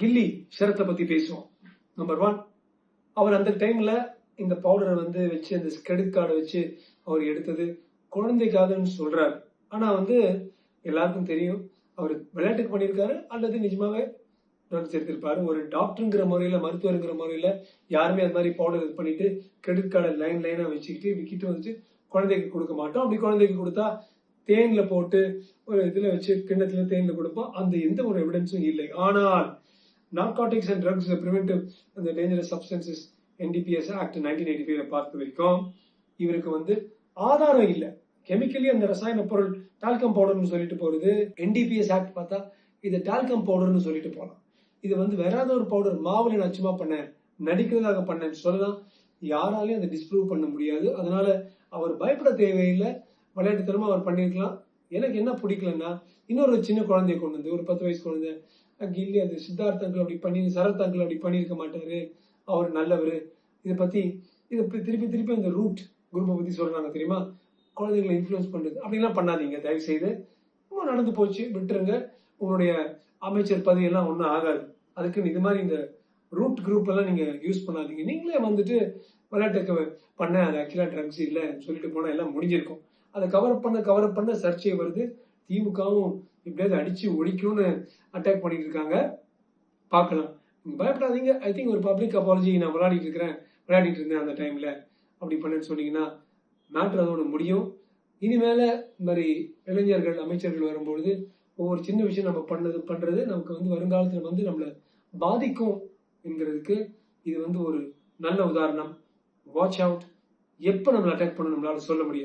கில்லி ஷரத்தை பத்தி பேசுவோம். நம்பர் 1, அவர் அந்த டைம்ல இந்த பவுடரை வந்து வச்சு அந்த கிரெடிட் கார்டை வச்சு அவர் எடுத்தது குழந்தைக்காகன்னு சொல்றாரு. ஆனா வந்து எல்லாருக்கும் தெரியும் அவர் விளையாட்டுக்கு பண்ணியிருக்காரு அல்லது நிஜமாவே ட்ரக்ஸ் எடுத்திருப்பாரு. ஒரு டாக்டருங்கிற முறையில, மருத்துவருங்கிற முறையில யாருமே அது மாதிரி பவுடர் இது பண்ணிட்டு கிரெடிட் கார்டை லைனா வச்சுக்கிட்டு விக்கிட்டு வந்துட்டு குழந்தைக்கு கொடுக்க மாட்டோம். அப்படி குழந்தைக்கு கொடுத்தா தேன்ல போட்டு ஒரு இதுல வச்சு கிண்ணத்துல தேன்ல கொடுப்போம். அந்த எந்த ஒரு எவிடன்ஸும் இல்லை. ஆனால் நார்காட்டிக்ஸ் அண்ட் ட்ரக்ஸ் பிரிவென்டிவ் அந்த டேஞ்சரஸ் சப்ஸ்டன்சஸ் NDPS ஆக்ட் 1985 பார்த்த வரைக்கும் இவருக்கு வந்து ஆதாரம் இல்லை. கெமிக்கலி அந்த ரசாயன பொருள் டால்கம் பவுடர்னு சொல்லிட்டு போறது. NDPS ஆக்ட் பார்த்தா இது டால்கம் பவுடர்னு சொல்லிட்டு போலாம். இது வந்து வேற ஏதாவது ஒரு பவுடர் மாவுல நான் சும்மா பண்ணேன், நடிக்கிறதாக பண்ணேன்னு சொல்லலாம். யாராலையும் அதை டிஸ்ப்ரூவ் பண்ண முடியாது. அதனால அவர் பயப்பட தேவையில்லை. விளையாட்டுத்தனமா அவர் பண்ணிருக்கலாம். எனக்கு என்ன பிடிக்கலன்னா, இன்னொரு சின்ன குழந்தைய கொண்டு வந்து ஒரு 10 வயசு குழந்தை கில்லி அது சித்தார்த் அங்கிள் அப்படி பண்ணி சரத் அங்கிள் அப்படி பண்ணியிருக்க மாட்டாரு, அவர் நல்லவர், இதை பத்தி இதை திருப்பி திருப்பி அந்த ரூட் குரூப்பை பத்தி சொல்றாங்க தெரியுமா, குழந்தைங்களை இன்ஃபுளுன்ஸ் பண்றது. அப்படிலாம் பண்ணாதீங்க தயவு செய்து. நடந்து போச்சு, விட்டுருங்க. உங்களுடைய அமைச்சர் பதவி எல்லாம் ஒன்றும் ஆகாது. அதுக்கு இது மாதிரி இந்த ரூட் குரூப் எல்லாம் நீங்க யூஸ் பண்ணாதீங்க. நீங்களே வந்துட்டு விளையாட்டுக்கு பண்ண அது ஆக்சுவலா ட்ரக்ஸ் இல்லை சொல்லிட்டு போனா எல்லாம் முடிஞ்சிருக்கும். அதை கவர் பண்ண சர்ச்சை வருது. திமுகவும் எப்படியாவது அடிச்சு ஒழிக்கும்னு அட்டாக் பண்ணிட்டு இருக்காங்க. பார்க்கலாம். பயப்படாதீங்க. ஐ திங்க் ஒரு பப்ளிக் அப்பாலஜி நான் விளையாடிட்டு இருந்தேன் அந்த டைம்ல அப்படி பண்ணேன்னு சொன்னீங்கன்னா மேட்ரு அதோட முடியும். இனிமேல இந்த மாதிரி இளைஞர்கள் அமைச்சர்கள் வரும்பொழுது ஒவ்வொரு சின்ன விஷயம் நம்ம பண்றது நமக்கு வந்து வருங்காலத்துல வந்து நம்மளை பாதிக்கும் என்கிறதுக்கு இது வந்து ஒரு நல்ல உதாரணம். Watch out. எப்ப நம்மளை அட்டாக் பண்ண நம்மளால சொல்ல முடியாது.